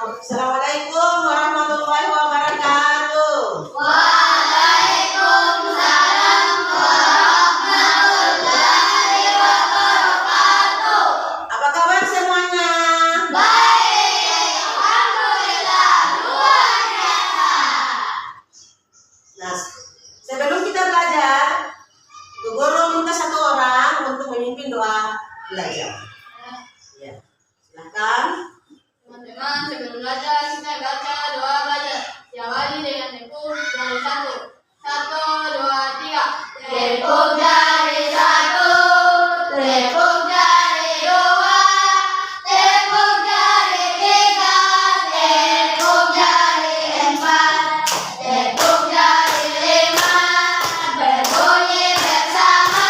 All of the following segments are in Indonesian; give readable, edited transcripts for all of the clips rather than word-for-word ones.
Assalamualaikum warahmatullahi wabarakatuh. Waalaikumsalam warahmatullahi wabarakatuh. Apa kabar semuanya? Baik, alhamdulillah, luar biasa. Nah, sebelum kita belajar, Bu Guru minta satu orang untuk memimpin doa belajar. Ya, silakan. Teman-teman, sebelum belajar kita baca doa belajar. Diawali dengan tepuk dari satu. 1, 2, 3. Tepuk dari satu, tepuk dari dua, tepuk dari tiga, tepuk dari empat, tepuk dari lima. Berbunyi bersama.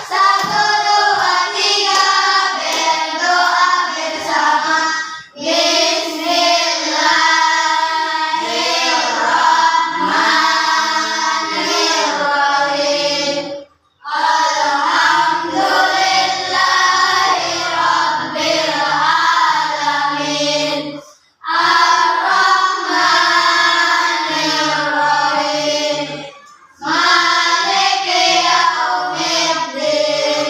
1, 2, 3. Berdoa bersama. Bismillahirrahmanirrahim. Alhamdulillahirabbil alamin. Ar-Rahmanirrahim. Maliki yaumiddin.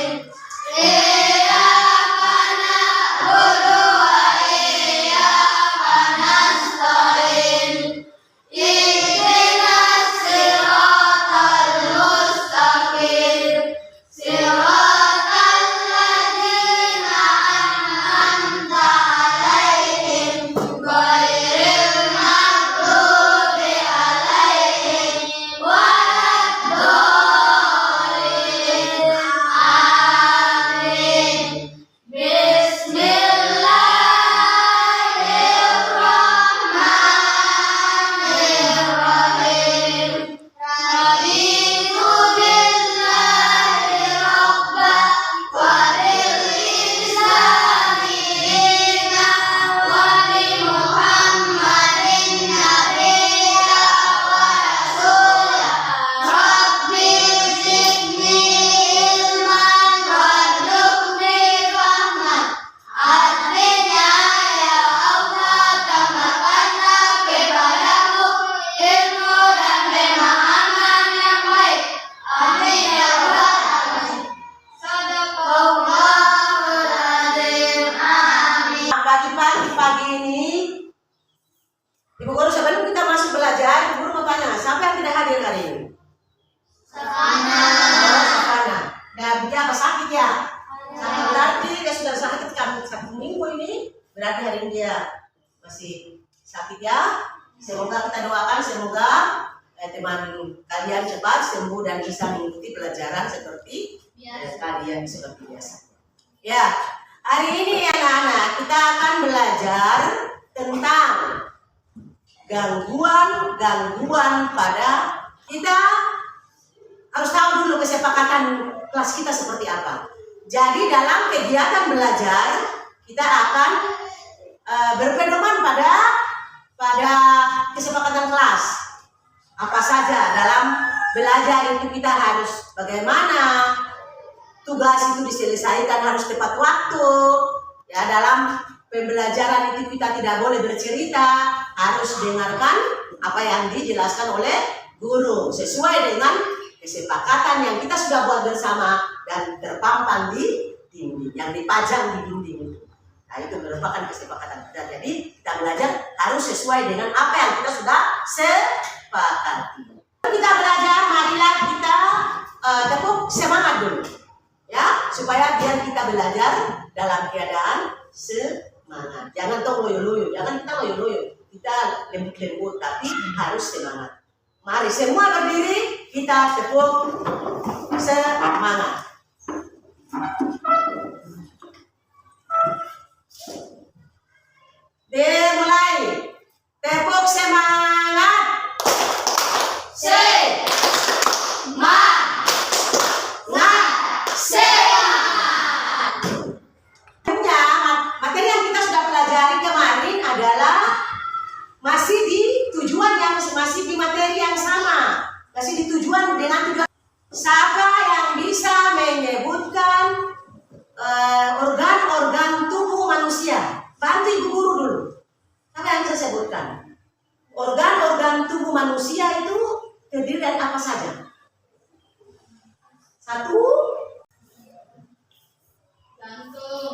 Iyyaka na'budu wa iyyaka nasta'in. Ihdinas siratal mustaqim. Siratal ladzina an'amta 'alaihim ghairil maghdubi 'alaihim waladdallin. Amin. Bismillahirrahmanirrahim. Raditu billahi rabban wa bil islami dinan wa bi Muhammadin nabiyya wa rasulah. Rabbi zidni ilman warzuqni fahman. Artinya, ya Allah, tambahkanlah kepadaku ilmu dan pemahaman yang baik. Amin ya rabbal alamin. Sadaqallahul azim. Amin. Pagi ini, Ibu Guru sebelum kita masuk belajar, Ibu Guru mau tanya, siapa yang tidak hadir hari ini? Sakana. Oh, Savana. Dan dia apa sakit ya? Sakit berarti dia sudah sakit satu minggu ini. Berarti hari ini dia masih sakit ya. Semoga kita doakan, semoga teman kalian cepat sembuh dan bisa mengikuti pelajaran seperti kalian seperti biasa. Ya, hari ini anak-anak kita akan belajar tentang gangguan pada kita. Harus tahu dulu kesepakatan kelas kita seperti apa. Jadi dalam kegiatan belajar kita akan berpedoman pada kesepakatan kelas. Apa saja dalam belajar itu kita harus bagaimana tugas itu diselesaikan harus tepat waktu. Ya, dalam pembelajaran itu kita tidak boleh bercerita, harus dengarkan apa yang dijelaskan oleh guru sesuai dengan kesepakatan yang kita sudah buat bersama dan terpampang di dinding, yang dipajang di dinding itu. Nah, itu merupakan kesepakatan kita. Jadi kita belajar harus sesuai dengan apa yang kita sudah sepakati. Kita belajar, marilah kita tepuk semangat dulu, ya, supaya biar kita belajar dalam keadaan semangat. Jangan tong loyo-loyo, jangan kita loyo-loyo, kita lembut-lembut, tapi harus semangat. Mari semua berdiri, kita tepuk semangat. Dimulai. Tepuk semangat. Semangat. Materi yang kita sudah pelajari kemarin adalah masih di tujuan yang masih di materi yang sama, masih di tujuan dengan tujuan. Siapa yang bisa menyebutkan organ-organ tubuh manusia? Bantu ibu guru dulu. Tapi sebutkan. Organ-organ tubuh manusia itu terdiri dari apa saja? Satu,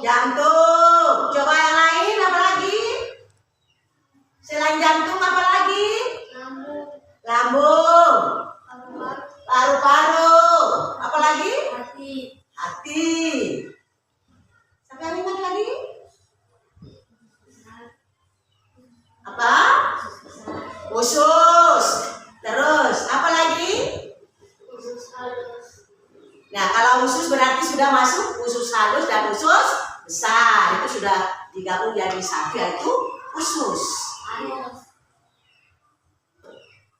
jantung. Coba yang lain apa lagi? Selain jantung apa lagi? Lambung. Paru-paru. Apa lagi? Hati. Sampai yang ingat lagi? Apa? Usus. Terus apa lagi? Nah, kalau usus berarti sudah masuk usus halus dan usus besar. Itu sudah digabung jadi satu, yaitu usus.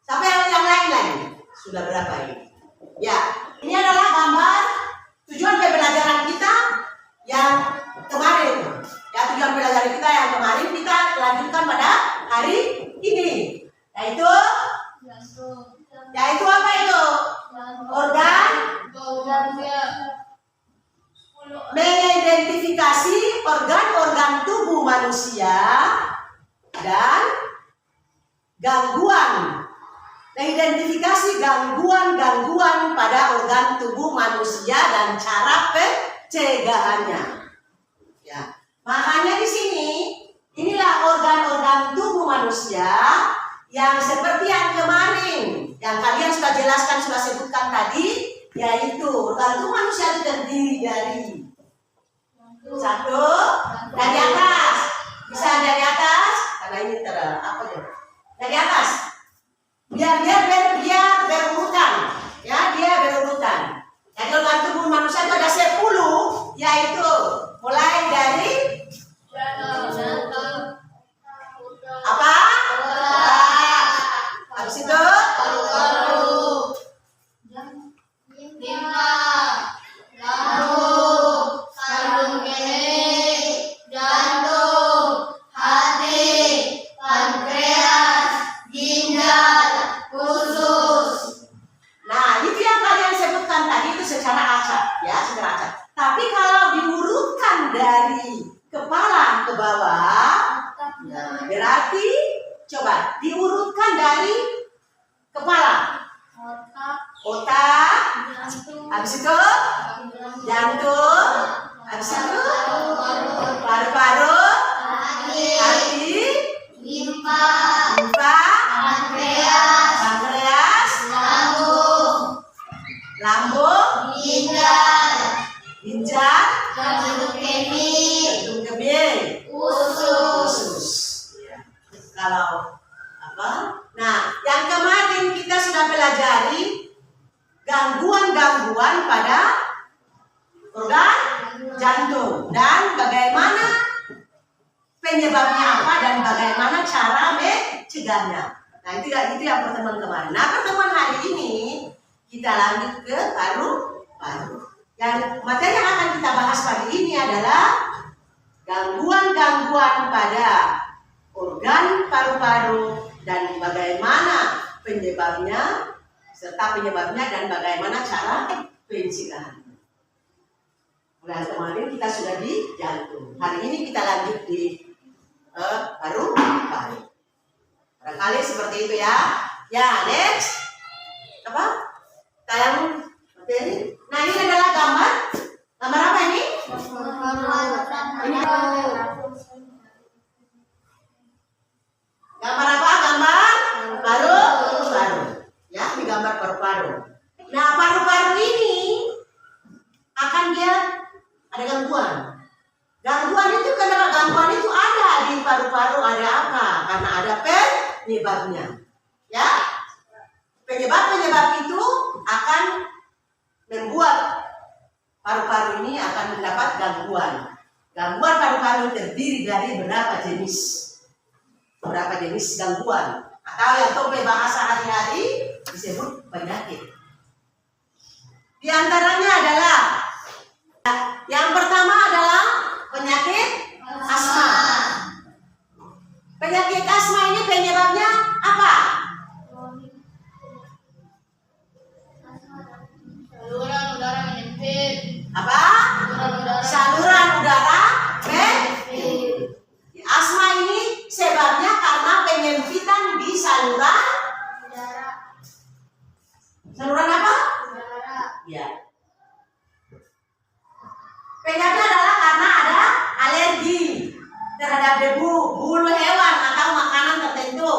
Sampai yang lain lagi. Sudah berapa ini? Ya, ini adalah gambar tujuan pembelajaran kita yang kemarin. Ya, tujuan pembelajaran kita yang kemarin kita lanjutkan pada hari ini. Yaitu apa itu? Organ mengidentifikasi organ-organ tubuh manusia dan gangguan. Mengidentifikasi gangguan-gangguan pada organ tubuh manusia dan cara pencegahannya. Ya, makanya di sini inilah organ-organ tubuh manusia yang seperti yang kemarin, yang kalian sudah jelaskan, sudah sebutkan tadi, yaitu organ tubuh manusia itu terdiri dari satu, dari atas, bisa dari atas, karena ini apa ya? Dari atas, biar berurutan, ya dia berurutan. Jadi organ tubuh manusia itu ada 10, yaitu mulai dari apa? Habis itu diurutkan dari kepala, otak, habis itu jantung, habis itu paru-paru, hati, limfa, pankreas, lambung, ginjal, jantung kemih, usus. Kalau apa? Nah, yang kemarin kita sudah pelajari gangguan-gangguan pada organ jantung dan bagaimana penyebabnya apa dan bagaimana cara mencegahnya. Nah, itu yang pertemuan kemarin. Nah, pertemuan hari ini kita lanjut ke paru-paru. Yang materi yang akan kita bahas pagi ini adalah gangguan-gangguan pada organ paru-paru dan bagaimana penyebabnya dan bagaimana cara pencegahannya. Mulai kemarin kita sudah di jantung. Hari ini kita lanjut di paru-paru. Barangkali seperti itu ya. Ya, next. Apa? Tayang materi. Nah, ini adalah gambar. Gambar apa ini? Ini gambar apa? Gambar paru-paru. Ya, ini gambar paru-paru. Nah, paru-paru ini akan dia ada gangguan. Gangguan itu kenapa gangguan itu ada di paru-paru? Ada apa? Karena ada penyebabnya. Ya, penyebab itu akan membuat paru-paru ini akan mendapat gangguan. Gangguan paru-paru terdiri dari beberapa jenis gangguan atau yang topik bahasa hari-hari disebut penyakit. Di antaranya adalah yang pertama adalah penyakit asma. Penyakit asma ini penyebabnya apa? Saluran udara menyempit. Apa? Saluran udara menyempit. Asma ini sebabnya karena penyebab saluran udara, saluran apa? udara, Ya. Penyakitnya adalah karena ada alergi terhadap debu, bulu hewan atau makanan tertentu,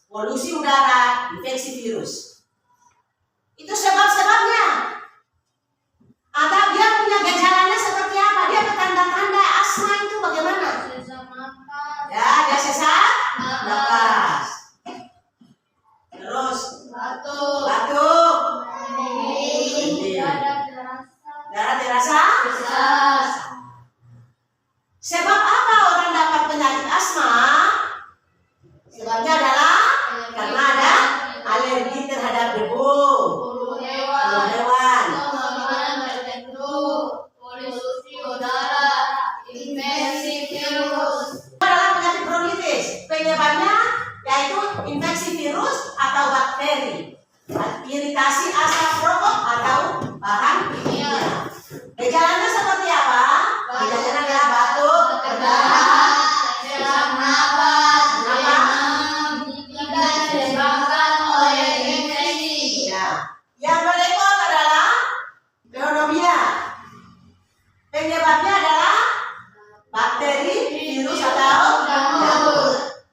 polusi udara, infeksi virus. Itu sebab-sebabnya. Atau dia punya gejalanya seperti apa? Dia tanda-tanda asma itu bagaimana? sesak napas, Ya, dia sesak napas. Terus batuk, batuk, nyeri, dada terasa, darah terasa. sesak, Sebab apa orang dapat penyakit asma? Sebabnya adalah karena ada alergi terhadap debu, bulu bulu hewan, hewan. atau makanan tertentu, polusi udara, infeksi virus, Adalah penyakit bronkitis. Penyebabnya yaitu infeksi virus atau bakteri, iritasi asap rokok atau bahan kimia. Gejalanya seperti apa? Gejalanya adalah batuk, berdahak, sesak napas, demam, tidak disebabkan oleh infeksi. ya. Yang berikut adalah pneumonia. Penyebabnya adalah bakteri, virus atau jamur.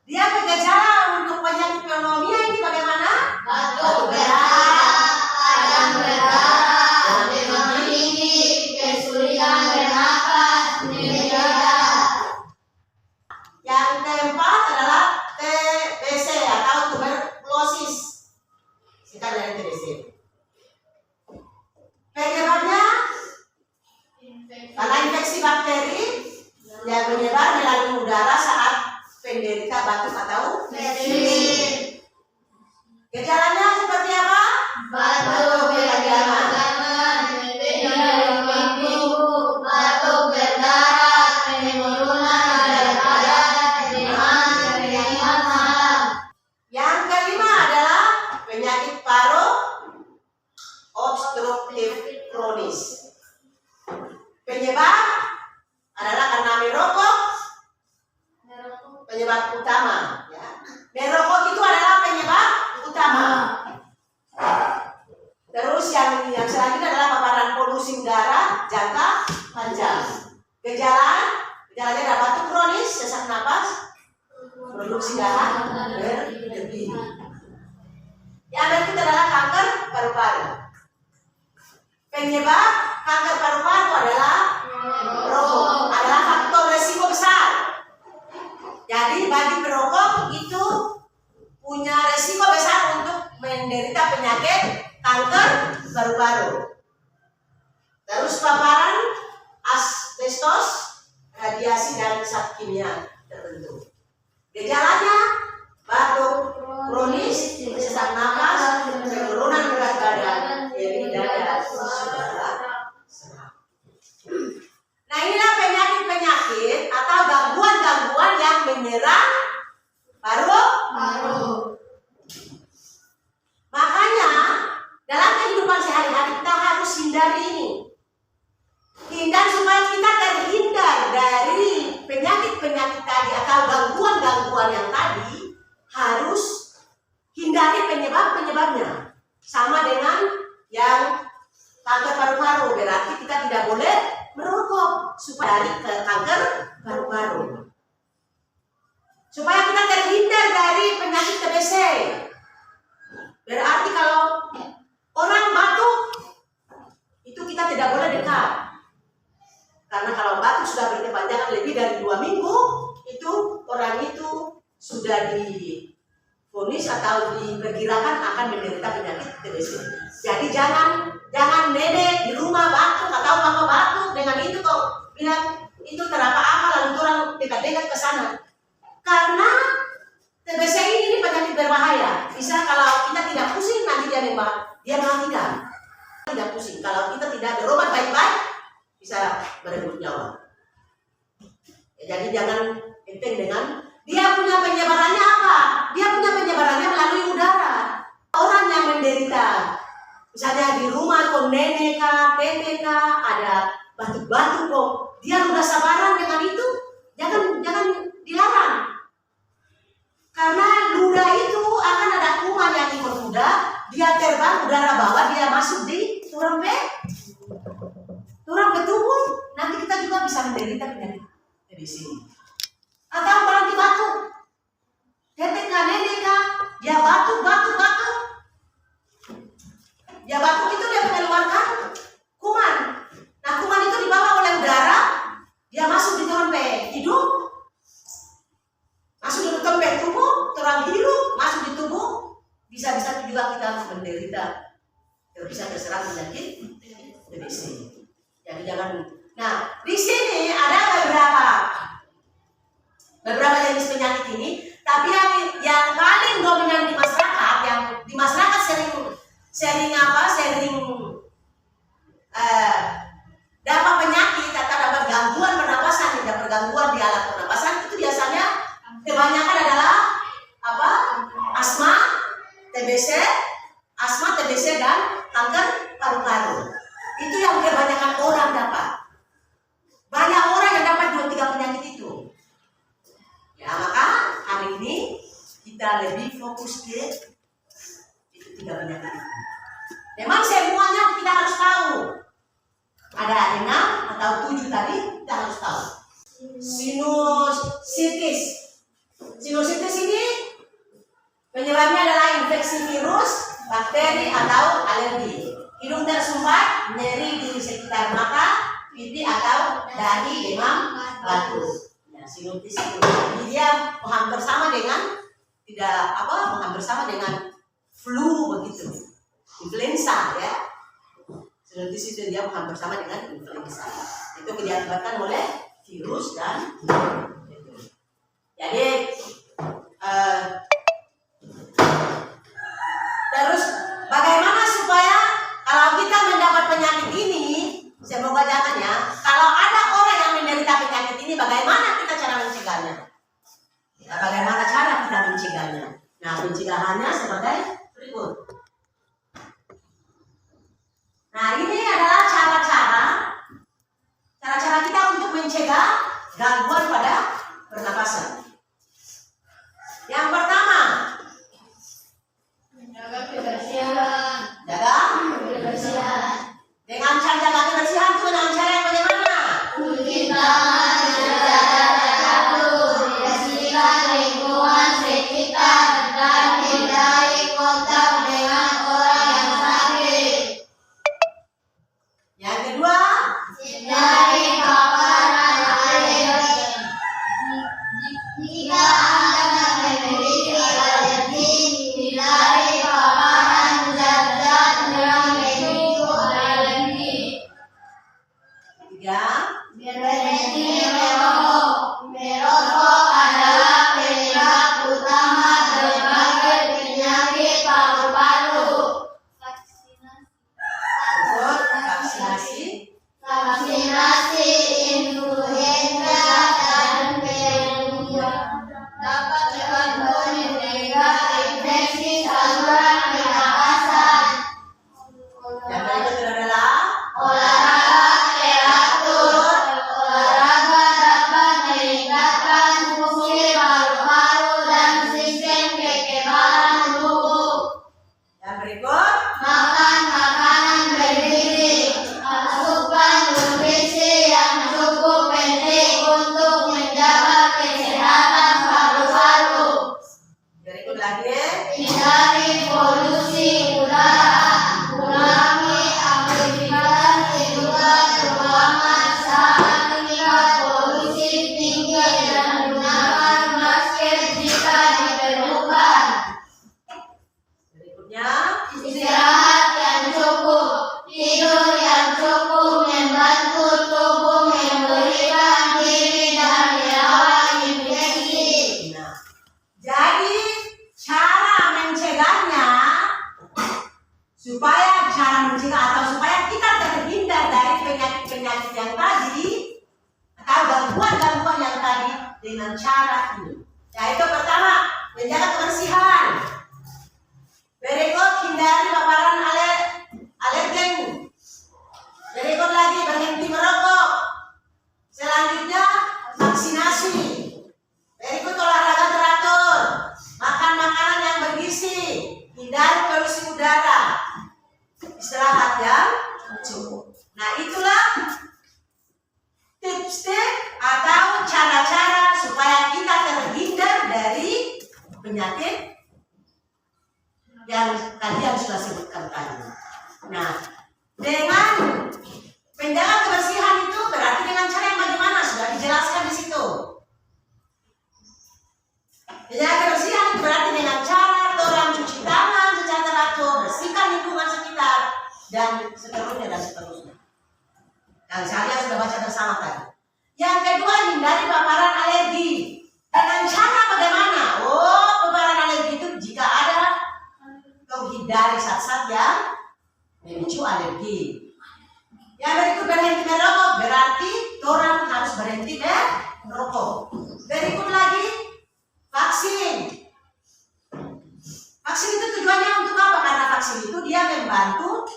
Dia bergejala untuk penyakit pneumonia ini bagaimana? Batuk berdahak, radang berdarah, demam tinggi, kesulitan bernapas, nyeri dada. Yang keempat adalah TBC atau tuberkulosis. Singkat dari TBC. Penyebabnya karena infeksi bakteri yang menyebar melalui udara saat penderita batuk atau Infeksi, gejalanya seperti apa? batuk berdarah, tidak minggu, batuk berdarah, penurunan berat badan, demam, keringat malam. Yang kelima adalah penyakit paru obstruktif kronis. Penyebab adalah karena merokok, penyebab utama. Ya. Merokok itu adalah penyebab utama. Terus yang selanjutnya adalah paparan polusi udara jangka panjang. Gejalanya ada batuk kronis, sesak napas, produksi darah berlebih. Yang berikut adalah kanker paru-paru. Penyebab kanker paru-paru adalah merokok, adalah faktor resiko besar. Jadi bagi perokok itu punya resiko besar untuk menderita penyakit kanker paru-paru. Terus paparan asbestos, radiasi dan zat kimia tertentu. Gejalanya batuk kronis, sesak napas, penurunan berat badan, nyeri dada, serak. Nah, inilah penyakit-penyakit atau gangguan-gangguan yang menyerang paru. Makanya dalam kehidupan sehari-hari kita harus hindari ini. Hindar supaya kita terhindar dari penyakit-penyakit tadi atau gangguan-gangguan yang tadi, harus hindari penyebab-penyebabnya. Sama dengan yang kanker paru-paru, berarti kita tidak boleh merokok supaya dari kanker paru-paru. Supaya kita terhindar dari penyakit TBC. Berarti kalau orang batuk, itu kita tidak boleh dekat. Karena kalau batuk sudah berkepanjangan lebih dari 2 minggu, itu orang itu sudah divonis atau diperkirakan akan menderita penyakit TBC. Jadi jangan nenek di rumah batuk atau mama batuk dengan itu kok bilang itu terapa-apa lalu orang dekat-dekat ke sana. Karena TBC ini penyakit berbahaya. Bisa kalau kita tidak pusing nanti dia mematikan. Tidak pusing. Kalau kita tidak berobat baik-baik bisa berebut nyawa. Ya, jadi jangan enteng dengan dia punya penyebarannya apa? Dia punya penyebarannya melalui udara. Orang yang menderita misalnya di rumah kok nenek kah, tete kah, ada batuk-batuk kok dia udah sabaran dengan itu, jangan dilarang. Karena ludah itu akan dia terbang udara bawah, dia masuk di tulang tubuh, nanti kita juga bisa menderita penyakit TBC. Atau berhenti batuk, TTK, dia batuk. Ya batuk itu dia mengeluarkan kuman. Nah kuman itu dibawa oleh udara, dia masuk di trompet hidung, masuk di trompet tubuh, terang hirup, masuk di tubuh, bisa-bisa juga kita menderita, bisa terserang penyakit TBC. Jadi jangan. Nah di sini ada beberapa jenis penyakit ini, tapi yang paling dominan di masyarakat, yang di masyarakat sering dapat penyakit atau dapat gangguan pernapasan, dapat gangguan di alat pernapasan, itu biasanya kebanyakan adalah asma, TBC dan kanker paru-paru. Itu yang kebanyakan orang dapat. Banyak orang yang dapat 2-3 penyakit itu. Ya maka hari ini kita lebih fokus ke itu 3 penyakit itu. Memang semuanya kita harus tahu. Ada 6 atau 7 tadi kita harus tahu. Sinusitis. Sinusitis ini penyebabnya adalah infeksi virus, bakteri atau alergi. Hidung tersumbat, nyeri di sekitar mata, pipi atau dahi, demam, batuk. Nah, sinusitis itu dia hampir sama dengan flu begitu. Influenza ya. Sinusitis itu dia hampir sama dengan influenza. Itu diakibatkan oleh virus dan itu. Jadi terus bagaimana supaya kalau kita mendapat penyakit ini, semoga jangan ya. Kalau ada orang yang menderita penyakit ini, bagaimana kita cara mencegahnya? Ya, bagaimana cara kita mencegahnya? Nah, pencegahannya sebagai berikut. Nah, ini adalah cara-cara kita untuk mencegah gangguan pada pernapasan. Yang pertama, menjaga kebersihan. Dengan cara jaga kebersihan itu dengan cara yang bagaimana? Cuci tangan secara teratur, bersihkan lingkungan sekitar dan hindari kontak dengan orang yang sakit. Yang kedua, Hindari paparan alergen. Jika Anda memiliki alergi, hindari paparan zat-zat yang memicu alergi. ketiga, Berhenti merokok. Merokok adalah penyebab utama berbagai penyakit paru-paru. vaksinasi. Vaksinasi influenza dan pneumonia dapat membantu mencegah infeksi saluran pernapasan. Yang berikut adalah Olahraga teratur. Olahraga dapat meningkatkan fungsi paru-paru dan sistem kekebalan tubuh. yang berikut Makan makanan bergizi. Asupan nutrisi yang cukup penting untuk menjaga kesehatan paru-paru. berikut lagi. Hindari polusi udara. Kurangi aktivitas di luar ruangan saat tingkat polusi tinggi dan gunakan masker jika diperlukan. Berikutnya, Istirahat yang cukup. Tidur yang cukup membantu tubuh memulihkan diri dan melawan infeksi. nah, jadi cara mencegahnya supaya kita terhindar dari penyakit-penyakit yang tadi atau gangguan-gangguan yang tadi dengan cara ini. Yaitu pertama, menjaga kebersihan. Berikut, hindari paparan alergen. Berikut lagi, berhenti merokok. Selanjutnya, vaksinasi. Berikut, olahraga teratur. Makan makanan yang bergizi. Hindari polusi udara. penyakit yang kalian sudah sebutkan tadi. Nah, dengan menjaga kebersihan itu berarti dengan cara yang bagaimana sudah dijelaskan di situ. Menjaga kebersihan itu berarti dengan cara orang cuci tangan secara teratur, bersihkan lingkungan sekitar dan seterusnya dan seterusnya. Yang saya sudah baca bersama tadi. Yang kedua, hindari paparan alergi. Dengan cara bagaimana? Oh, paparan alergi itu jika ada menghindari zat-zat yang memicu alergi. Yang berikut berhenti merokok berarti orang harus berhenti merokok. Berikut lagi vaksin. Vaksin itu tujuannya untuk apa? Karena vaksin itu dia membantu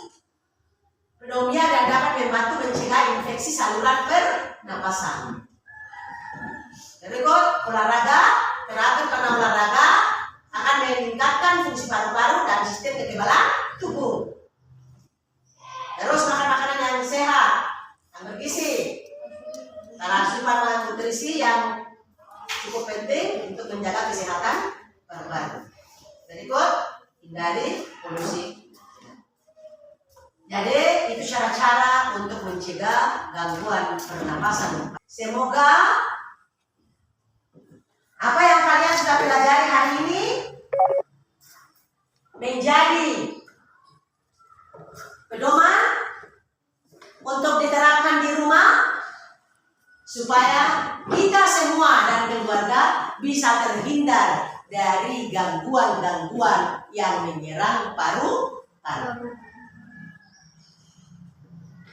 pneumonia dan dapat membantu mencegah infeksi saluran pernapasan. Berikut olahraga. Teratur karena olahraga akan meningkatkan fungsi paru-paru dan sistem kekebalan tubuh. Terus makan makanan yang sehat, yang bergizi, asupan nutrisi yang cukup penting untuk menjaga kesehatan paru-paru. Berikut, hindari polusi. Jadi itu cara-cara untuk mencegah gangguan pernapasan. Semoga apa yang kalian sudah pelajari hari ini menjadi pedoman untuk diterapkan di rumah supaya kita semua dan keluarga bisa terhindar dari gangguan-gangguan yang menyerang paru-paru.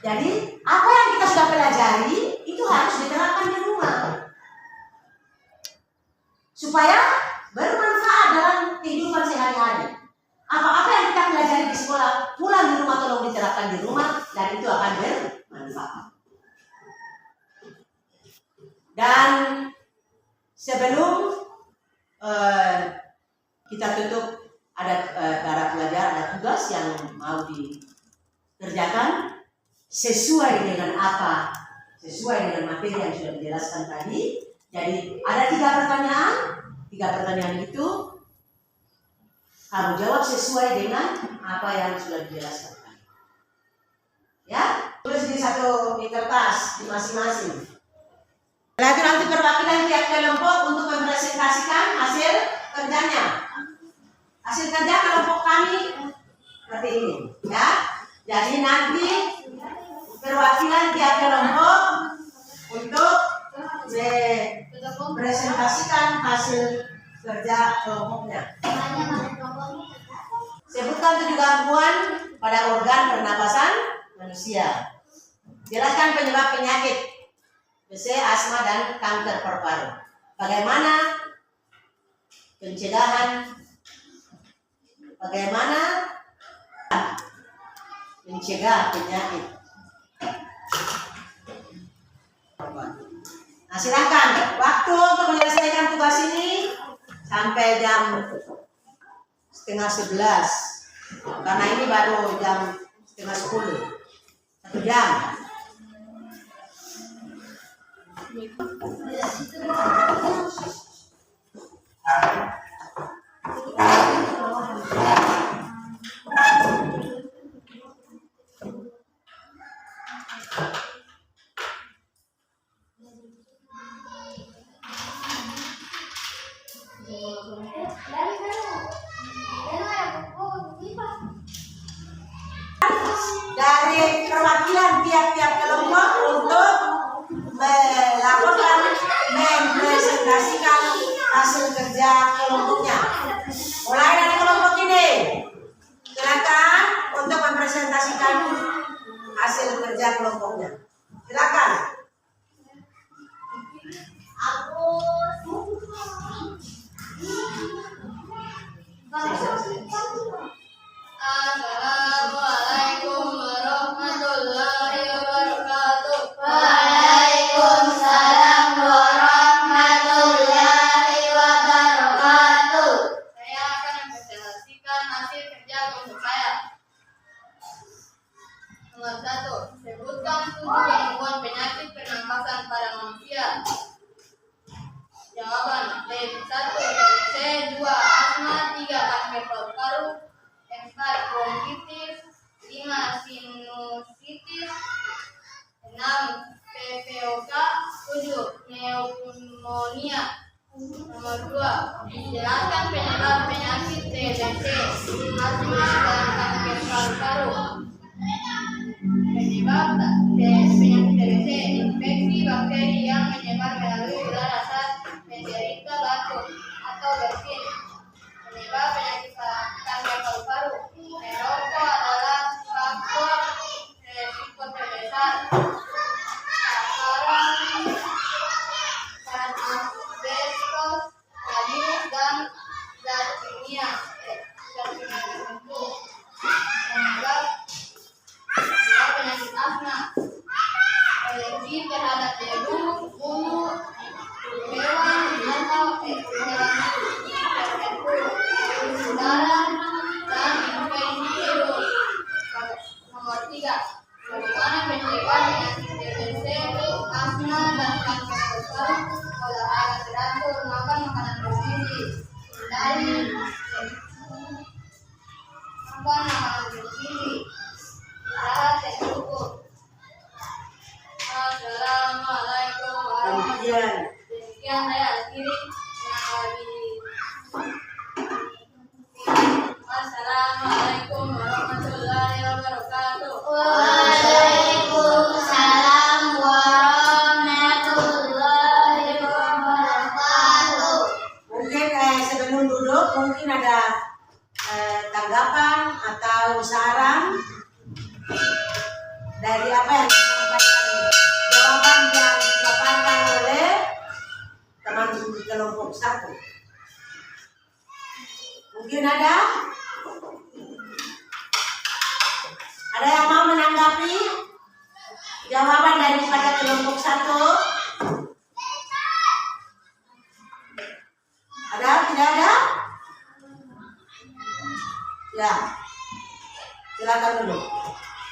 Jadi apa yang kita sudah pelajari itu harus diterapkan di rumah supaya bermanfaat dalam kehidupan sehari-hari. Apa-apa yang kita pelajari di sekolah, pulang di rumah tolong diterapkan di rumah dan itu akan bermanfaat. Dan sebelum kita tutup, ada para pelajar, ada tugas yang mau dikerjakan sesuai dengan apa? Sesuai dengan materi yang sudah dijelaskan tadi. Jadi ada 3 pertanyaan. 3 pertanyaan itu kamu jawab sesuai dengan apa yang sudah dijelaskan tadi. Ya, tulis di kertas di masing-masing. Lalu nanti perwakilan tiap kelompok untuk mempresentasikan hasil kerjanya. Hasil kerja kelompok kami seperti ini, ya. Jadi nanti perwakilan tiap kelompok untuk mempresentasikan hasil kerja kelompoknya. Sebutkan 7 gangguan pada organ pernapasan manusia. Jelaskan penyebab penyakit BC, asma, dan kanker paru-paru. Bagaimana pencegahan? Bagaimana mencegah penyakit? Nah, silakan waktu untuk menyelesaikan tugas ini sampai jam 10:30. Karena ini baru jam 9:30. 1 jam. Dari perwakilan tiap-tiap kelompok untuk melakukan mempresentasikan hasil kerja kelompoknya. Mulai dari kelompok ini, silakan untuk mempresentasikan hasil kerja kelompoknya. Silakan. Assalamualaikum warahmatullahi wabarakatuh. Waalaikumsalam warahmatullahi wabarakatuh. Saya akan mempresentasikan hasil kerja kelompok saya. Nomor 1, sebutkan 7 gangguan penyakit pernapasan pada manusia. Jawaban: B1, C2, pneumonia. Nomor 2, jelaskan penyebab penyakit TBC, asma dan kanker paru-paru. Penyebab penyakit TBC, infeksi bakteri yang menyebar melalui udara saat menderita batuk atau bersin. Penyebab penyakit kanker paru-paru, merokok adalah faktor resiko terbesar. Sasaran asbestos, radius dan zat kimia tertentu. Penyebab penyakit asma, alergi terhadap debu, bulu, hewan atau hewan tertentu, udara dan infeksi virus. Nomor 3, bagaimana mencegah penyakit TBC, asma dan kanker paru-paru? Olahraga teratur, makan makanan bergizi, hindari makan makanan bergizi, istirahat yang cukup. Assalamualaikum warahmatullahi wabarakatuh. Demikian saya akhiri Assalamualaikum warahmatullahi wabarakatuh. Waalaikumsalam warahmatullahi wabarakatuh. Mungkin sebelum duduk mungkin ada tanggapan atau saran dari apa yang disampaikan, jawaban yang dipaparkan oleh teman kelompok 1. Mungkin ada yang mau menanggapi jawaban daripada kelompok 1? Ada? Tidak ada? Ya, silakan dulu.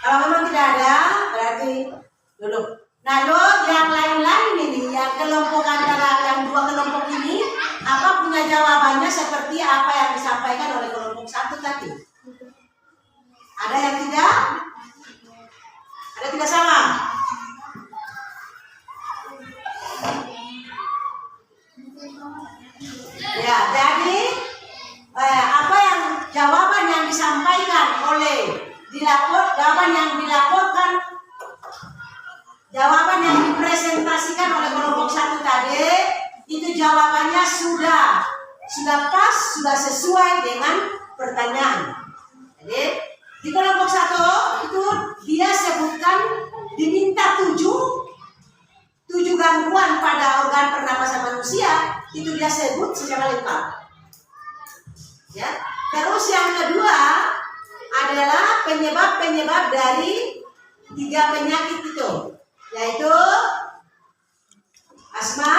Kalau memang tidak ada, berarti dulu. Nah, yang lain-lain ini, yang kelompok antara yang 2 kelompok ini, apa punya jawabannya seperti apa yang disampaikan oleh kelompok 1 tadi? Ada yang tidak? Ada tidak sama? Ya, jadi apa yang jawaban yang disampaikan oleh jawaban yang dipresentasikan oleh kelompok 1 tadi, itu jawabannya sudah pas, sudah sesuai dengan pertanyaan. Jadi di kelompok 1 itu dia sebutkan diminta 7 gangguan pada organ pernapasan manusia, itu dia sebut secara lengkap. Ya. Terus yang kedua adalah penyebab dari 3 penyakit itu, yaitu asma,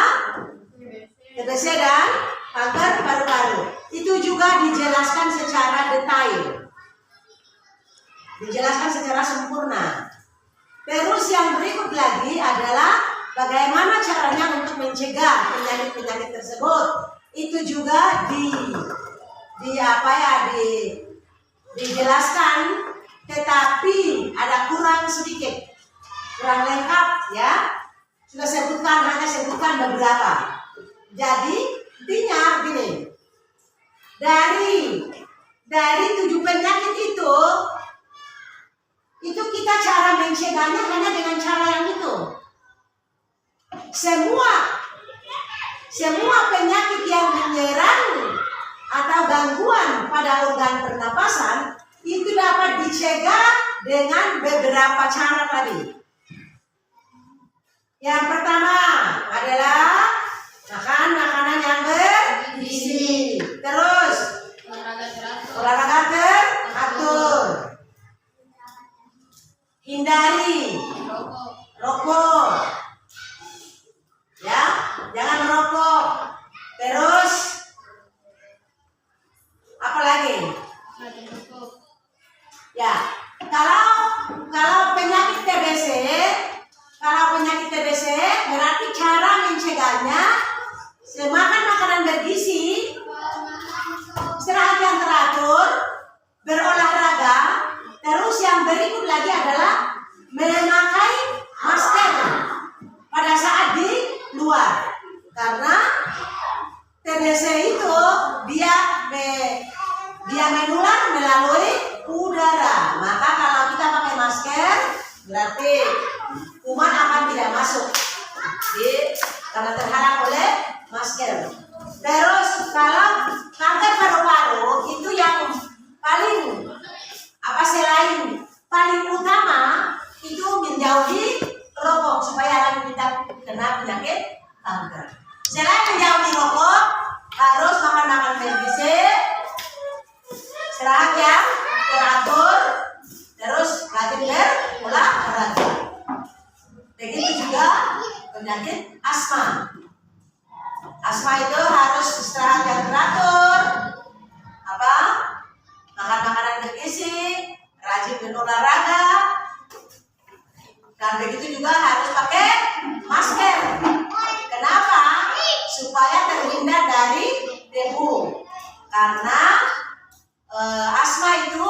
TBC dan kanker paru-paru. Itu juga dijelaskan secara detail, dijelaskan secara sempurna. Terus yang berikut lagi adalah bagaimana caranya untuk mencegah penyakit-penyakit tersebut. Itu juga dijelaskan, tetapi ada kurang sedikit, kurang lengkap ya. Hanya sebutkan beberapa. Jadi intinya begini, dari 7 penyakit itu kita cara mencegahnya hanya dengan cara yang itu. Semua penyakit yang menyerang atau gangguan pada organ pernapasan itu dapat dicegah dengan beberapa cara tadi. Yang pertama adalah makan makanan yang bergizi. Terus olahraga teratur. Hindari rokok. Ya, jangan merokok. Terus apa lagi? Ya, kalau penyakit TBC berarti cara mencegahnya makan makanan bergizi, istirahat yang teratur, berolahraga. Terus yang berikut lagi adalah memakai masker pada saat di luar, karena dia menular melalui udara. Maka kalau kita pakai masker, berarti kuman akan tidak masuk karena terhalang oleh masker. Terus kalau kanker paru-paru itu yang paling selain paling utama itu menjauhi rokok supaya kita kena penyakit kanker. Selain menjauhi rokok, harus makan bergizi, istirahat yang teratur, terus rajin berolahraga. Begitu juga penyakit asma. Asma itu harus istirahat yang teratur, makan makanan bergizi, rajin berolahraga, dan begitu juga harus pakai masker. Kenapa? Supaya terhindar dari debu. Karena asma itu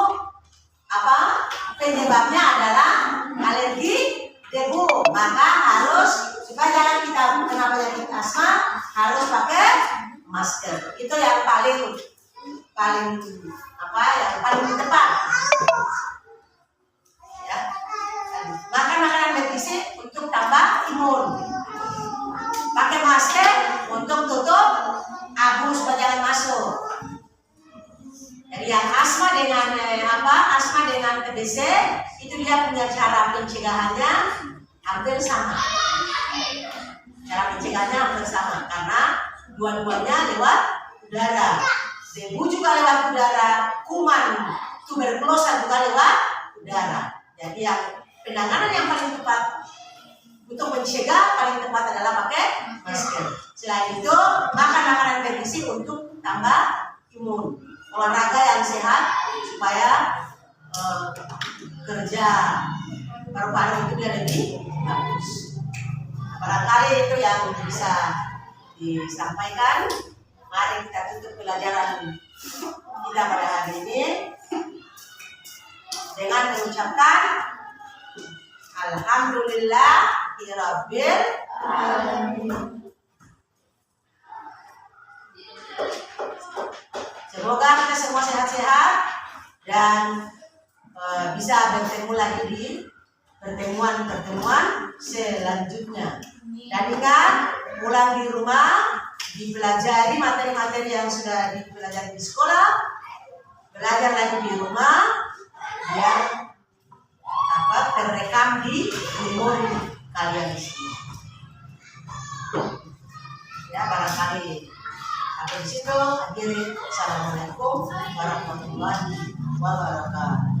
penyebabnya adalah alergi debu. Maka harus supaya jangan kita kena penyakit asma harus pakai masker. Itu yang paling tepat. Ya. Makan makanan bergizi untuk tambah imun. Pakai masker untuk tutup abu supaya jangan masuk. Jadi yang asma dengan TBC itu dia punya cara pencegahannya hampir sama. Cara pencegahannya hampir sama karena dua-duanya lewat udara. Debu juga lewat udara, kuman tuberkulosa juga lewat udara. Jadi yang penanganan yang paling tepat untuk mencegah paling tepat adalah pakai masker. Selain itu, makan makanan bergizi untuk tambah imun. Olahraga yang sehat supaya kerja paru-paru itu dia lebih bagus. Barangkali itu yang bisa disampaikan. Mari kita tutup pelajaran kita pada hari ini dengan mengucapkan Alhamdulillah Rabbil Alamin. Semoga kita semua sehat-sehat dan bisa bertemu lagi di pertemuan selanjutnya. Dan ingat, pulang di rumah dipelajari materi-materi yang sudah dipelajari di sekolah, belajar lagi di rumah biar terrekam di memori kalian di sini. Ya, barangkali sampai di situ akhiri. Assalamualaikum warahmatullahi wabarakatuh.